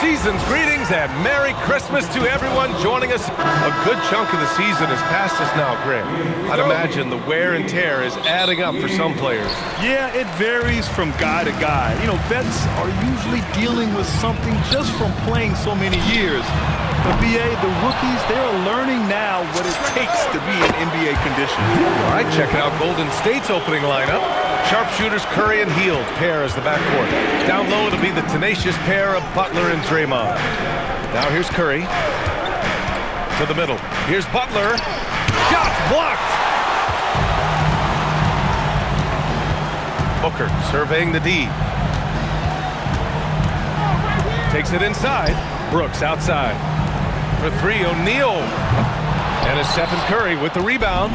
Season's greetings and Merry Christmas to everyone joining us. A good chunk of the season has passed us now, Grant. I'd imagine the wear and tear is adding up for some players. Yeah, it varies from guy to guy. You know, vets are usually dealing with something just from playing so many years. The BA, the rookies, they're learning now what it takes to be in NBA conditions. All right, checking out Golden State's opening lineup. Sharpshooters Curry and Hield pair as the backcourt. Down low to be the tenacious pair of Butler and Draymond. Now here's Curry. To the middle. Here's Butler. Shots blocked. Booker surveying the D. Takes it inside. Brooks outside. For three, O'Neal. And it's Stephen Curry with the rebound.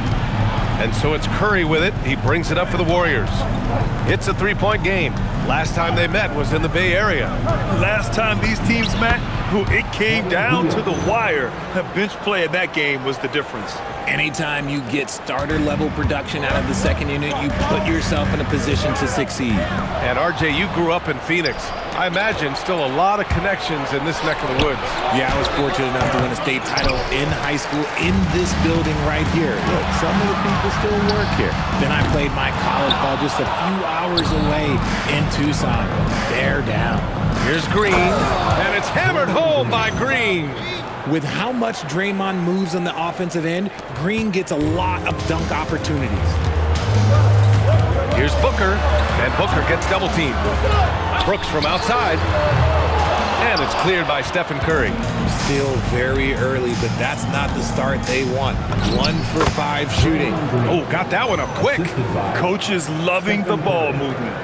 And so it's Curry with it. He brings it up for the Warriors. It's a three-point game. Last time they met was in the Bay Area. Last time these teams met, it came down to the wire. The bench play in that game was the difference. Anytime you get starter-level production out of the second unit, you put yourself in a position to succeed. And RJ, you grew up in Phoenix. I imagine still a lot of connections in this neck of the woods. Yeah, I was fortunate enough to win a state title in high school in this building right here. Look, some of the people still work here. Then I played my college ball just a few hours away in Tucson. They're down. Here's Green, and it's hammered home by Green. With how much Draymond moves on the offensive end, Green gets a lot of dunk opportunities. Here's Booker, and Booker gets double-teamed. Brooks from outside, and it's cleared by Stephen Curry. Still very early, but that's not the start they want. 1 for 5 shooting. Oh, got that one up quick. Coach is loving the ball movement.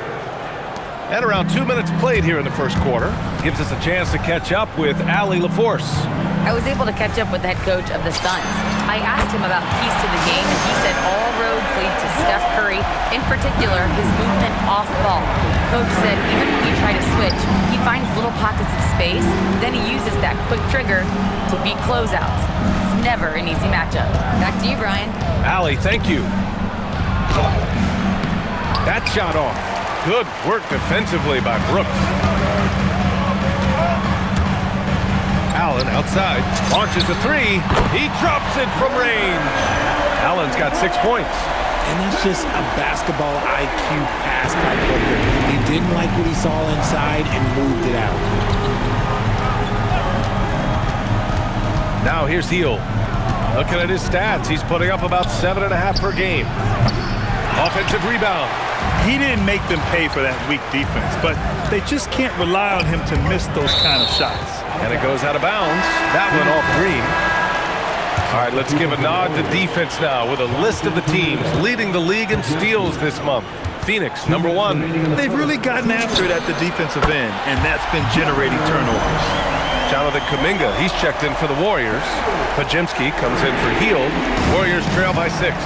And around 2 minutes played here in the first quarter. Gives us a chance to catch up with Allie LaForce. I was able to catch up with the head coach of the Suns. I asked him about keys to the game, and he said all roads lead to Steph Curry, in particular, his movement off ball. Coach said even when you try to switch, he finds little pockets of space, then he uses that quick trigger to beat closeouts. It's never an easy matchup. Back to you, Brian. Allie, thank you. That shot off. Good work defensively by Brooks. Allen outside, launches a three. He drops it from range. Allen's got 6 points. And that's just a basketball IQ pass by Booker. He didn't like what he saw inside and moved it out. Now here's Hield. Looking at his stats, he's putting up about 7.5 per game. Offensive rebound. He didn't make them pay for that weak defense, but they just can't rely on him to miss those kind of shots. And it goes out of bounds. That went off Green. All right, let's give a nod to defense now with a list of the teams leading the league in steals this month. Phoenix, number 1. They've really gotten after it at the defensive end, and that's been generating turnovers. Jonathan Kuminga, he's checked in for the Warriors. Podziemski comes in for Hield. Warriors trail by 6.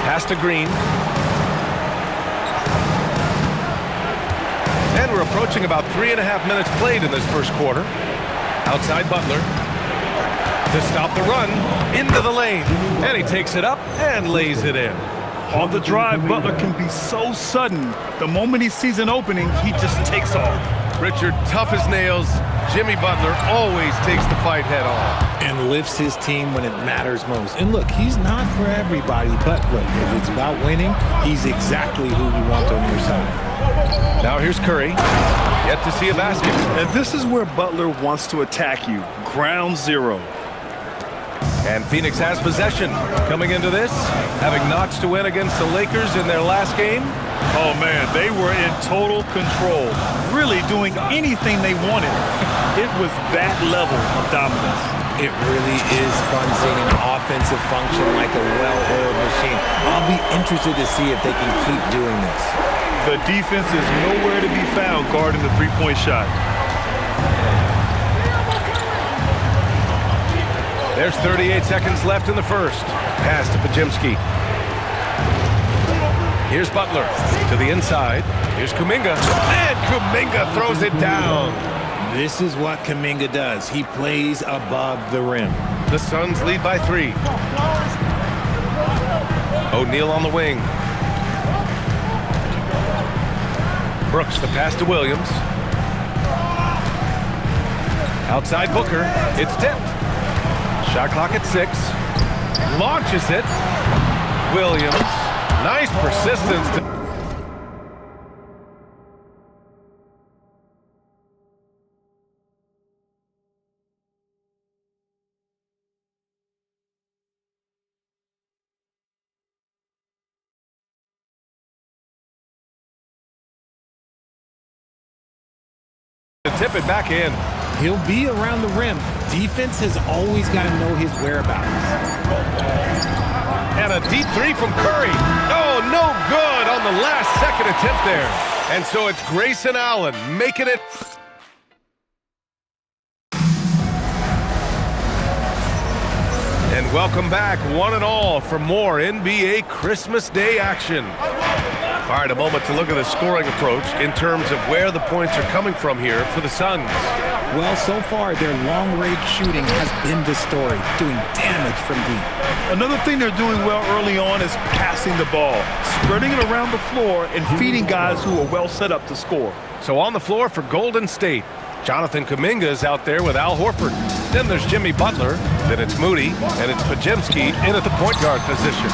Pass to Green. And we're approaching about 3.5 minutes played in this first quarter. Outside Butler. To stop the run, into the lane. And he takes it up and lays it in. On the drive, Butler can be so sudden. The moment he sees an opening, he just takes off. Richard, tough as nails. Jimmy Butler always takes the fight head on. And lifts his team when it matters most. And look, he's not for everybody, but look, if it's about winning, he's exactly who you want on your side. Now here's Curry. Yet to see a basket. And this is where Butler wants to attack you. Ground zero. And Phoenix has possession. Coming into this, having notched to win against the Lakers in their last game. Oh, man, they were in total control, really doing anything they wanted. It was that level of dominance. It really is fun seeing an offensive function like a well-oiled machine. I'll be interested to see if they can keep doing this. The defense is nowhere to be found guarding the three-point shot. There's 38 seconds left in the first. Pass to Podziemski. Here's Butler to the inside. Here's Kuminga. And Kuminga throws it down. This is what Kuminga does. He plays above the rim. The Suns lead by 3. O'Neal on the wing. Brooks, the pass to Williams. Outside Booker. It's tipped. Shot clock at 6. Launches it. Williams. Nice persistence. To tip it back in. He'll be around the rim. Defense has always got to know his whereabouts. And a deep 3 from Curry. Oh, no good on the last second attempt there. And so it's Grayson Allen making it. And welcome back, one and all, for more NBA Christmas Day action. All right, a moment to look at the scoring approach in terms of where the points are coming from here for the Suns. Well, so far, their long-range shooting has been the story, doing damage from deep. Another thing they're doing well early on is passing the ball, spreading it around the floor and feeding guys who are well set up to score. So on the floor for Golden State, Jonathan Kuminga is out there with Al Horford. Then there's Jimmy Butler, then it's Moody, and it's Podziemski in at the point guard position.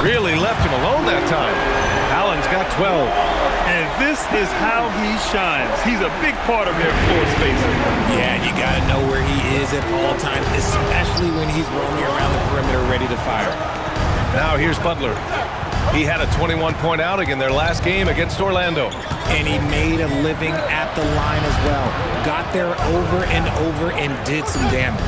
Really left him alone that time. Allen's got 12. And this is how he shines. He's a big part of their floor spacing. Yeah, you got to know where he is at all times, especially when he's roaming around the perimeter ready to fire. Now here's Butler. He had a 21-point outing in their last game against Orlando. And he made a living at the line as well. Got there over and over and did some damage.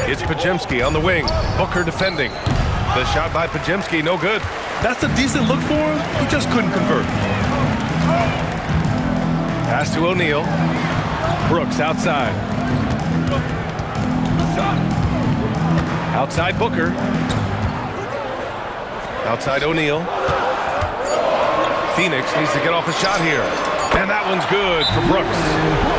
It's Podziemski on the wing. Booker defending. The shot by Podziemski, no good. That's a decent look for him. He just couldn't convert. Pass to O'Neal. Brooks outside. Outside Booker. Outside O'Neal. Phoenix needs to get off a shot here. And that one's good for Brooks.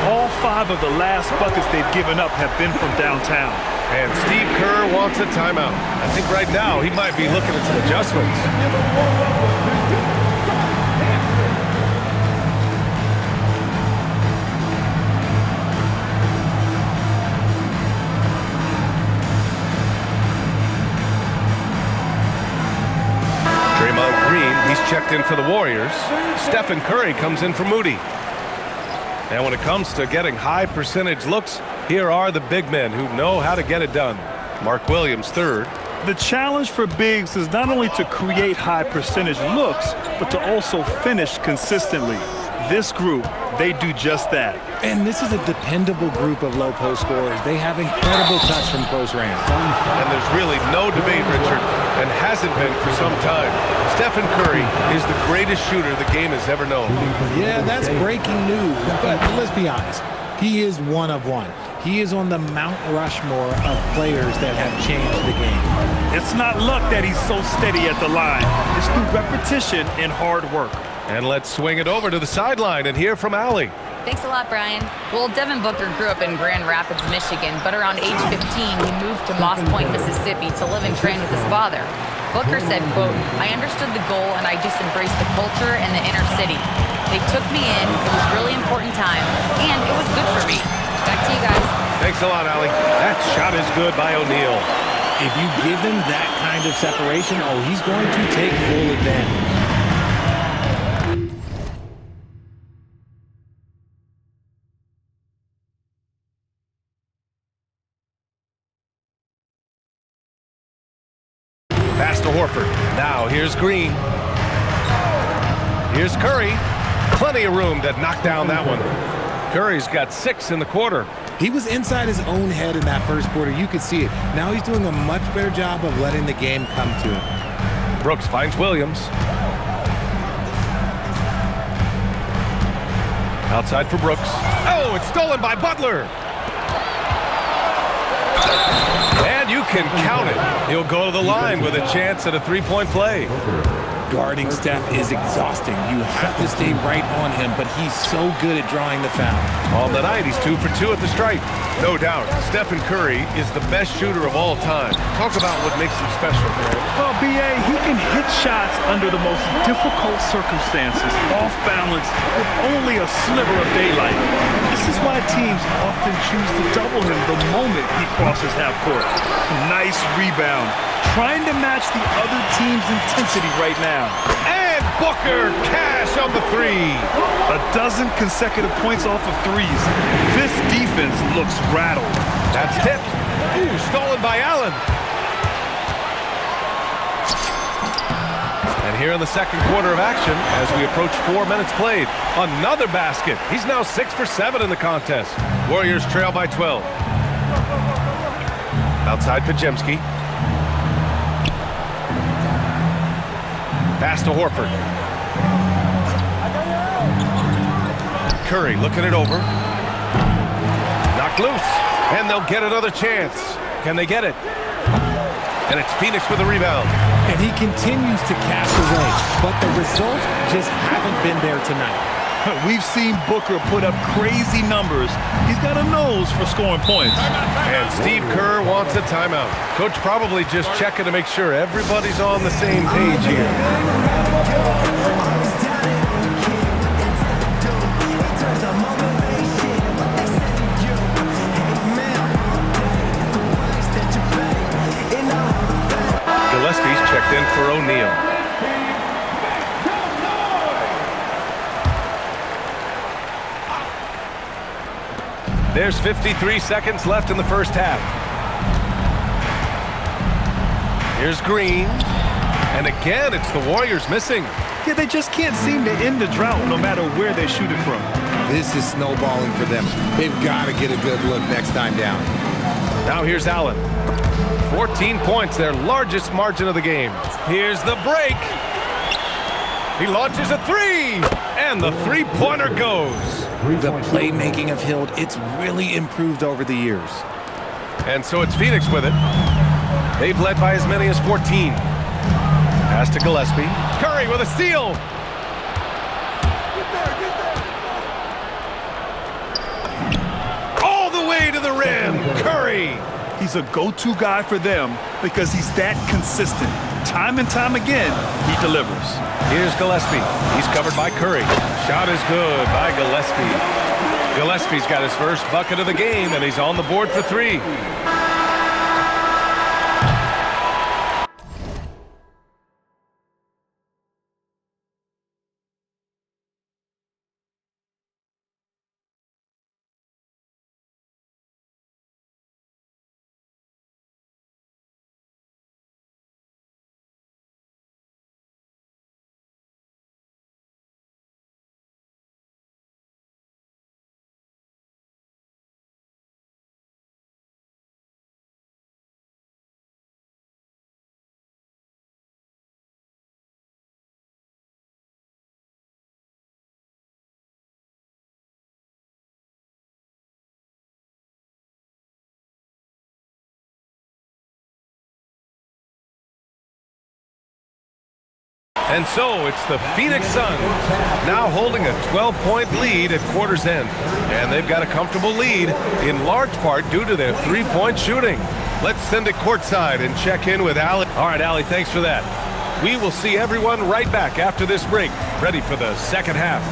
All 5 of the last buckets they've given up have been from downtown. And Steve Kerr wants a timeout. I think right now he might be looking at some adjustments. Draymond Green, he's checked in for the Warriors. Stephen Curry comes in for Moody. And when it comes to getting high percentage looks, here are the big men who know how to get it done. Mark Williams, third. The challenge for bigs is not only to create high percentage looks, but to also finish consistently. This group, they do just that. And this is a dependable group of low post scorers. They have incredible touch from close range. And there's really no debate, Richard, and hasn't been for some time. Stephen Curry is the greatest shooter the game has ever known. Yeah, that's breaking news. But let's be honest. He is one of one. He is on the Mount Rushmore of players that have changed the game. It's not luck that he's so steady at the line. It's through repetition and hard work. And let's swing it over to the sideline and hear from Allie. Thanks a lot, Brian. Well, Devin Booker grew up in Grand Rapids, Michigan, but around age 15, he moved to Moss Point, Mississippi to live and train with his father. Booker said, quote, "I understood the goal and I just embraced the culture and the inner city. They took me in, it was a really important time, and it was good for me." Back to you guys. Thanks a lot, Allie. That shot is good by O'Neal. If you give him that kind of separation, oh, he's going to take full advantage. Pass to Horford. Now here's Green. Here's Curry. Plenty of room to knock down that one. Curry's got 6 in the quarter. He was inside his own head in that first quarter. You could see it. Now he's doing a much better job of letting the game come to him. Brooks finds Williams. Outside for Brooks. Oh, it's stolen by Butler. And you can count it. He'll go to the line with a chance at a 3-point play. Guarding Steph is exhausting. You have to stay right on him, but he's so good at drawing the foul. On the night, he's 2 for 2 at the stripe. No doubt, Stephen Curry is the best shooter of all time. Talk about what makes him special, man. Well, B.A., he can hit shots under the most difficult circumstances, off balance, with only a sliver of daylight. This is why teams often choose to double him the moment he crosses half court. Nice rebound. Trying to match the other team's intensity right now. And Booker, cash on the three. A dozen consecutive points off of threes. This defense looks rattled. That's tipped. Ooh, stolen by Allen. And here in the second quarter of action, as we approach 4 minutes played, another basket. He's now 6 for 7 in the contest. Warriors trail by 12. Outside Podziemski. Pass to Horford. Curry looking it over. Knocked loose. And they'll get another chance. Can they get it? And it's Phoenix with a rebound. And he continues to cast away, but the results just haven't been there tonight. We've seen Booker put up crazy numbers. He's got a nose for scoring points. And Steve Kerr wants a timeout. Coach probably just checking to make sure everybody's on the same page here. Gillespie's checked in for O'Neal. There's 53 seconds left in the first half. Here's Green. And again, it's the Warriors missing. Yeah, they just can't seem to end the drought no matter where they shoot it from. This is snowballing for them. They've got to get a good look next time down. Now here's Allen. 14 points, their largest margin of the game. Here's the break. He launches a three. And the three-pointer goes. The playmaking of Hield, it's really improved over the years. And so it's Phoenix with it. They've led by as many as 14. Pass to Gillespie. Curry with a steal. All the way to the rim. Curry. He's a go-to guy for them because he's that consistent. Time and time again, he delivers. Here's Gillespie. He's covered by Curry. Shot is good by Gillespie. Gillespie's got his first bucket of the game, and he's on the board for three. And so it's the Phoenix Suns now holding a 12-point lead at quarter's end. And they've got a comfortable lead in large part due to their three-point shooting. Let's send it courtside and check in with Allie. All right, Allie, thanks for that. We will see everyone right back after this break, ready for the second half.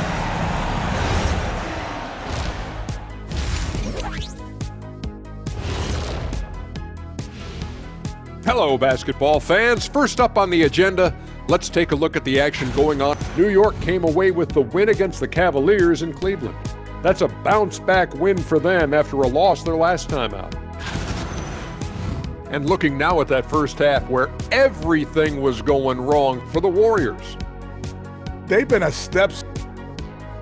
Hello, basketball fans. First up on the agenda, let's take a look at the action going on. New York came away with the win against the Cavaliers in Cleveland. That's a bounce-back win for them after a loss their last time out. And looking now at that first half where everything was going wrong for the Warriors. They've been a step.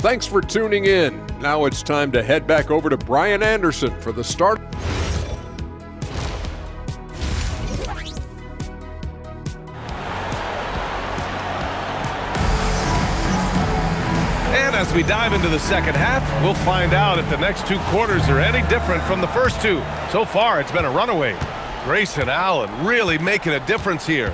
Thanks for tuning in. Now it's time to head back over to Brian Anderson for the start. As we dive into the second half, we'll find out if the next two quarters are any different from the first two. So far, it's been a runaway. Grayson Allen really making a difference here.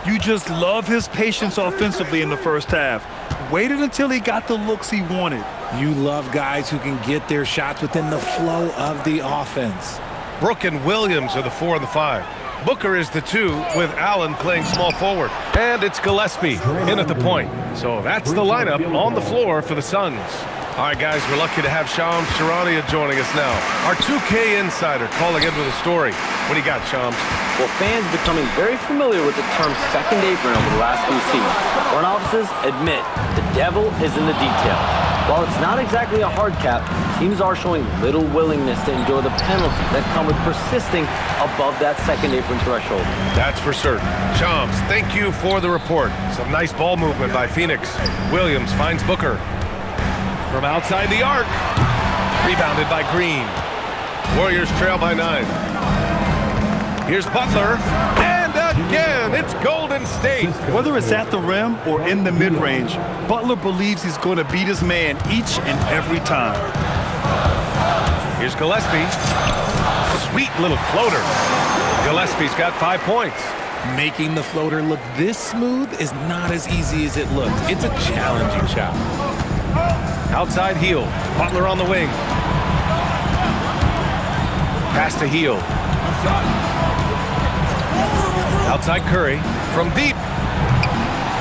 You just love his patience offensively in the first half. Waited until he got the looks he wanted. You love guys who can get their shots within the flow of the offense. Brook and Williams are the 4 and the 5. Booker is the 2 with Allen playing small forward. And it's Gillespie in at the point. So that's the lineup on the floor for the Suns. All right, guys, we're lucky to have Shams Charania joining us now. Our 2K insider calling in with a story. What do you got, Shams? Well, fans becoming very familiar with the term second apron over the last few seasons. Front offices admit the devil is in the details. While it's not exactly a hard cap, teams are showing little willingness to endure the penalties that come with persisting above that second apron threshold. That's for certain. Shams, thank you for the report. Some nice ball movement by Phoenix. Williams finds Booker. From outside the arc. Rebounded by Green. Warriors trail by 9. Here's Butler. And again, it's Golden State. Whether it's at the rim or in the mid-range, Butler believes he's going to beat his man each and every time. Here's Gillespie. Sweet little floater. Gillespie's got 5 points. Making the floater look this smooth is not as easy as it looked. It's a challenging shot. Outside Hield. Butler on the wing. Pass to Hield. Outside Curry from deep.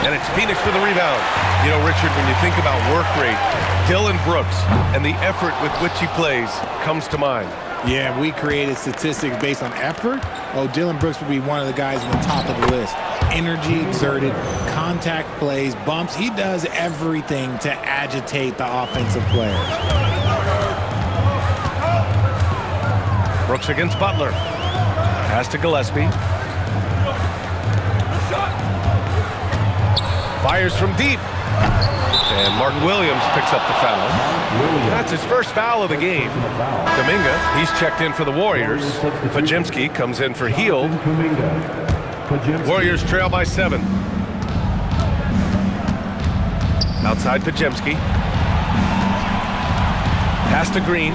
And it's Phoenix with a rebound. You know, Richard, when you think about work rate, Dillon Brooks and the effort with which he plays comes to mind. Yeah, we created statistics based on effort. Oh, Dillon Brooks would be one of the guys on the top of the list. Energy exerted, contact plays, bumps. He does everything to agitate the offensive player. Brooks against Butler. Pass to Gillespie. Fires from deep. And Mark Williams picks up the foul. That's his first foul of the game. Kuminga, he's checked in for the Warriors. Podziemski comes in for Hield. Warriors trail by 7. Outside Podziemski. Pass to Green.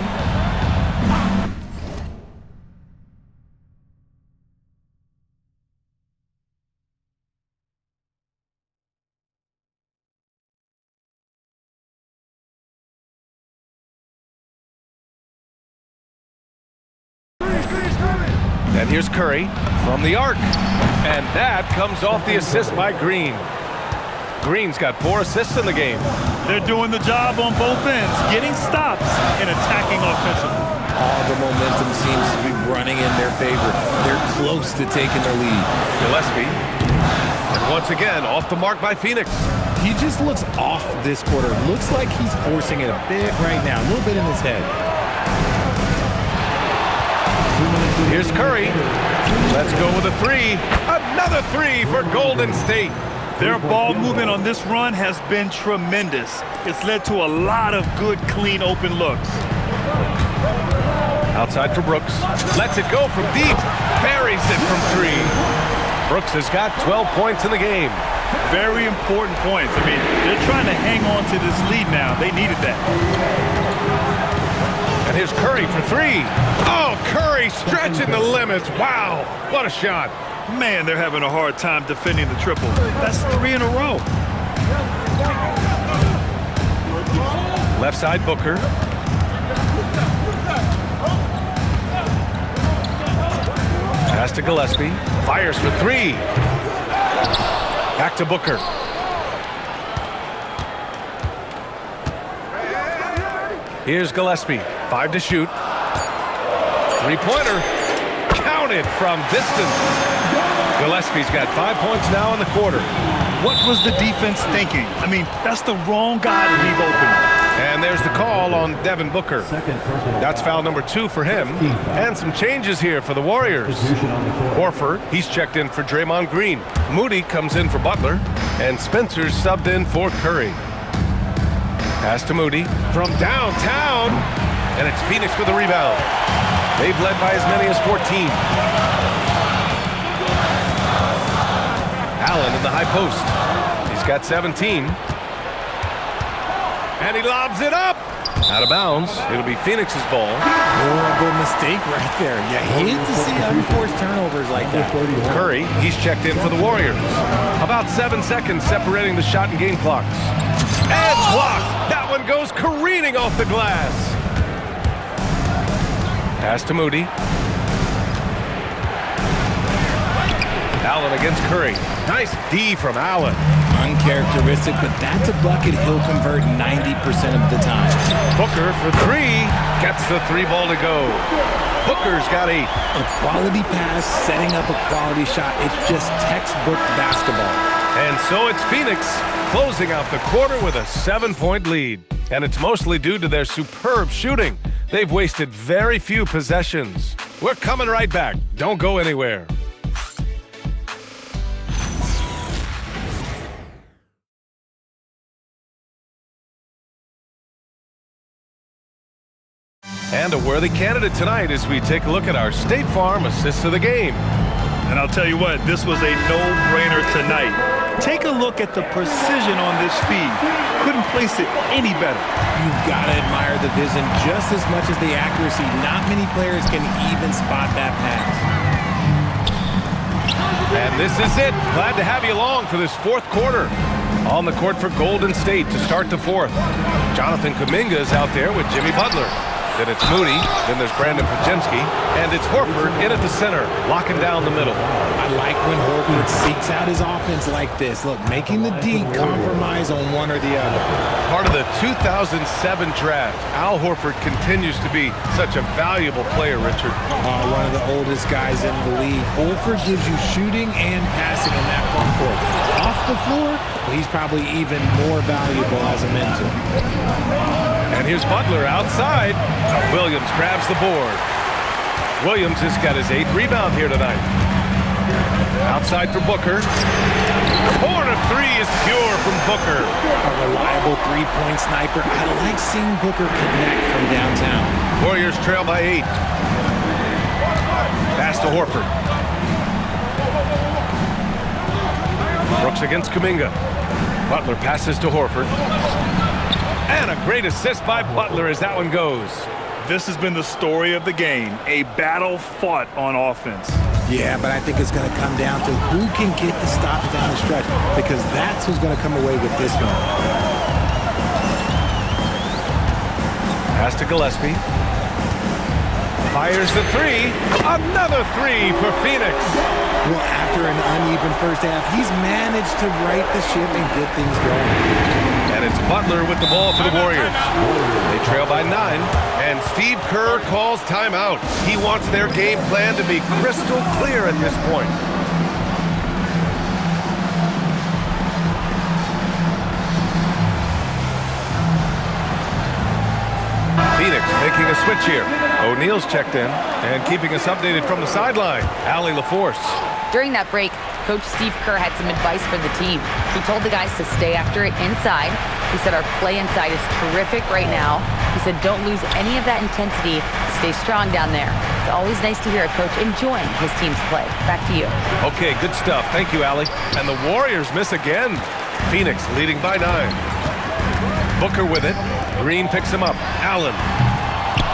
And here's Curry from the arc. And that comes off the assist by Green. Green's got 4 assists in the game. They're doing the job on both ends, getting stops and attacking offensively. All the momentum seems to be running in their favor. They're close to taking the lead. Gillespie. And once again, off the mark by Phoenix. He just looks off this quarter. Looks like he's forcing it a bit right now. A little bit in his head. Here's Curry. Let's go with a 3. Another 3 for Golden State. Their ball movement on this run has been tremendous. It's led to a lot of good, clean, open looks. Outside for Brooks. Lets it go from deep. Buries it from 3. Brooks has got 12 points in the game. Very important points. I mean, they're trying to hang on to this lead now. They needed that. And here's Curry for 3. Oh, Curry stretching the limits. Wow, what a shot. Man, they're having a hard time defending the triple. That's 3 in a row. Left side Booker. Pass to Gillespie. Fires for 3. Back to Booker. Here's Gillespie. 5 to shoot. 3-pointer. Counted from distance. Gillespie's got 5 points now in the quarter. What was the defense thinking? I mean, that's the wrong guy to leave open. And there's the call on Devin Booker. That's foul number 2 for him. And some changes here for the Warriors. Horford, he's checked in for Draymond Green. Moody comes in for Butler. And Spencer's subbed in for Curry. Pass to Moody from downtown. And it's Phoenix with a rebound. They've led by as many as 14. Allen in the high post. He's got 17. And he lobs it up. Out of bounds. It'll be Phoenix's ball. Horrible mistake right there. You hate to see unforced turnovers like that. Curry, he's checked in for the Warriors. About 7 seconds separating the shot and game clocks. And blocked. That one goes careening off the glass. Pass to Moody. Allen against Curry. Nice D from Allen. Uncharacteristic, but that's a bucket he'll convert 90% of the time. Booker for three. Gets the three ball to go. Booker's got 8. A quality pass, setting up a quality shot. It's just textbook basketball. And so it's Phoenix closing out the quarter with a 7-point lead. And it's mostly due to their superb shooting. They've wasted very few possessions. We're coming right back. Don't go anywhere. And a worthy candidate tonight as we take a look at our State Farm assists of the game. And I'll tell you what, this was a no-brainer tonight. Take a look at the precision on this feed. Couldn't place it any better. You've got to admire the vision just as much as the accuracy. Not many players can even spot that pass. And this is it. Glad to have you along for this fourth quarter. On the court for Golden State to start the fourth. Jonathan Kuminga is out there with Jimmy Butler. Then it's Moody, then there's Brandon Podziemski, and it's Horford in at the center, locking down the middle. I like when Horford seeks out his offense like this. Look, making the D compromise on one or the other. Part of the 2007 draft, Al Horford continues to be such a valuable player, Richard. One of the oldest guys in the league. Horford gives you shooting and passing in that front court. Off the floor, he's probably even more valuable as a mentor. And here's Butler outside. Williams grabs the board. Williams has got his 8th rebound here tonight. Outside for Booker. Corner three is pure from Booker. A reliable three-point sniper. I like seeing Booker connect from downtown. Warriors trail by 8. Pass to Horford. Brooks against Kuminga. Butler passes to Horford. And a great assist by Butler as that one goes. This has been the story of the game, a battle fought on offense. Yeah, but I think it's going to come down to who can get the stops down the stretch, because that's who's going to come away with this one. Pass to Gillespie. Fires the three. Another three for Phoenix. Well, after an uneven first half, he's managed to right the ship and get things going. And it's Butler with the ball for the Warriors. They trail by 9, and Steve Kerr calls timeout. He wants their game plan to be crystal clear at this point. Phoenix making a switch here. O'Neal's checked in and keeping us updated from the sideline. Allie LaForce. During that break, Coach Steve Kerr had some advice for the team. He told the guys to stay after it inside. He said our play inside is terrific right now. He said don't lose any of that intensity. Stay strong down there. It's always nice to hear a coach enjoying his team's play. Back to you. Okay, good stuff. Thank you, Allie. And the Warriors miss again. Phoenix leading by 9. Booker with it. Green picks him up. Allen.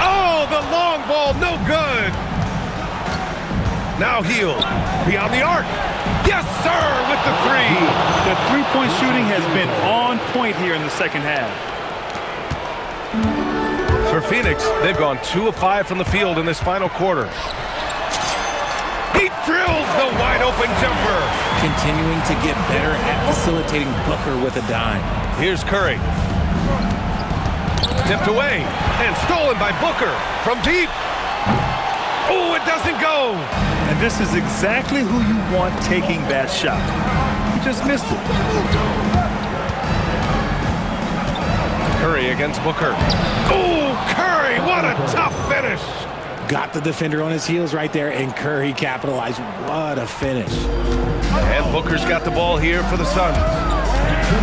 Oh, the long ball, no good. Now Hield. Beyond the arc. Yes, sir, with the three. The three-point shooting has been on point here in the second half. For Phoenix, they've gone 2 of 5 from the field in this final quarter. He drills the wide-open jumper. Continuing to get better at facilitating Booker with a dime. Here's Curry. Tipped away and stolen by Booker from deep. Oh, it doesn't go. And this is exactly who you want taking that shot. He just missed it. Curry against Booker. Oh, Curry, what a tough finish. Got the defender on his heels right there, and Curry capitalized. What a finish. And Booker's got the ball here for the Suns.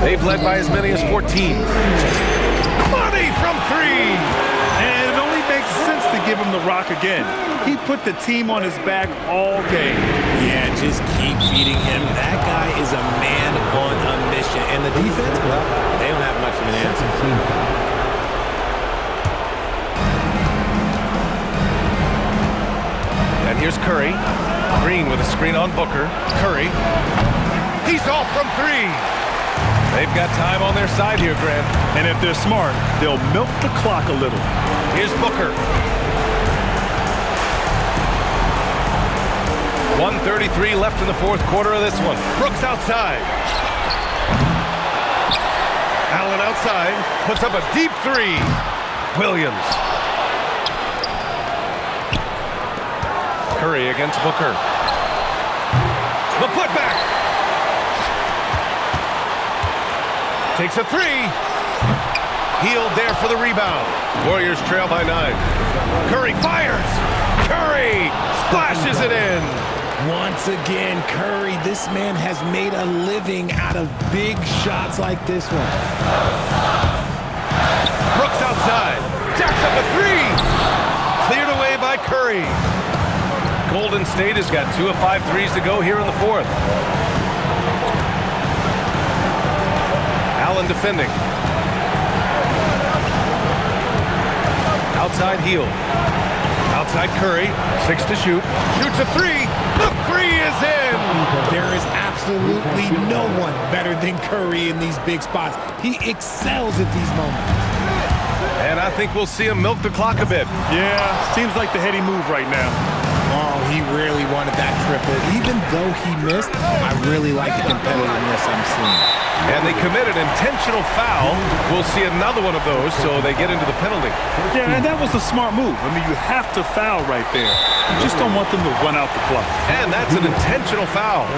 They've led by as many as 14. Money from 3. And it only makes sense to give him the rock again. He put the team on his back all game. Yeah, just keep feeding him. That guy is a man on a mission. And the defense, well, they don't have much of an answer. Curry. Green with a screen on Booker. Curry. He's off from three. They've got time on their side here, Grant. And if they're smart, they'll milk the clock a little. Here's Booker. 1:33 left in the fourth quarter of this one. Brooks outside. Allen outside. Puts up a deep three. Williams. Curry against Booker. The putback. Takes a three. Healed there for the rebound. Warriors trail by 9. Curry fires. Curry splashes it in. Once again, Curry, this man has made a living out of big shots like this one. Brooks outside. Jacks up a three. Cleared away by Curry. Golden State has got 2 of 5 threes to go here in the fourth. Allen defending. Outside Hield. Outside Curry. 6 to shoot. Shoots a three. The three is in. There is absolutely no one better than Curry in these big spots. He excels at these moments. And I think we'll see him milk the clock a bit. Yeah, seems like the heady move right now. Oh, he really wanted that triple. Even though he missed, I really like the competitiveness I'm seeing. And they committed intentional foul. We'll see another one of those, so they get into the penalty. Yeah, and that was a smart move. I mean, you have to foul right there. You just don't want them to run out the clock. And that's an intentional foul.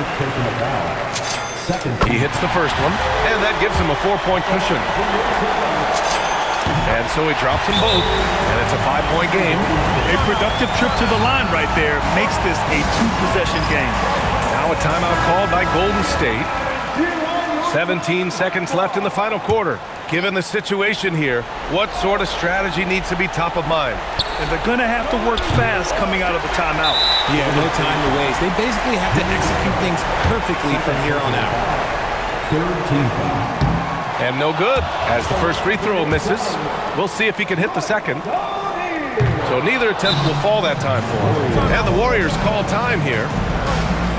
He hits the first one, and that gives him a 4-point cushion. And so he drops them both, and it's a 5-point game. A productive trip to the line right there makes this a 2-possession game. Now a timeout called by Golden State. 17 seconds left in the final quarter. Given the situation here, what sort of strategy needs to be top of mind? And they're going to have to work fast coming out of the timeout. Yeah, no time to waste. They basically have to execute things perfectly from here on out. And no good, as the first free throw misses. We'll see if he can hit the second. So neither attempt will fall that time for him. And the Warriors call time here.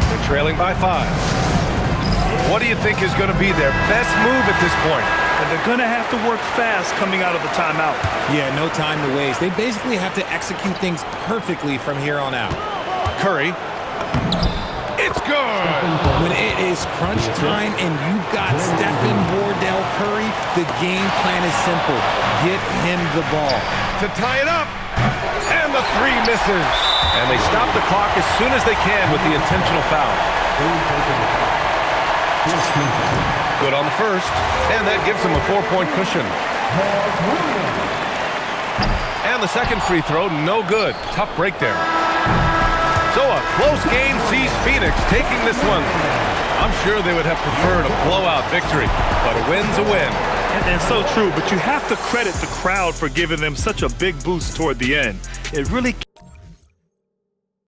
They're trailing by 5. What do you think is going to be their best move at this point? And they're going to have to work fast coming out of the timeout. Yeah, no time to waste. They basically have to execute things perfectly from here on out. Curry. It's good. When it is crunch time and you've got Stephen Wardell Curry, the game plan is simple. Get him the ball. To tie it up. And the three misses. And they stop the clock as soon as they can with the intentional foul. Good on the first, and that gives him a 4-point cushion. And the second free throw, no good. Tough break there. So a close game sees Phoenix taking this one. I'm sure they would have preferred a blowout victory, but a win's a win. And so true, but you have to credit the crowd for giving them such a big boost toward the end. It really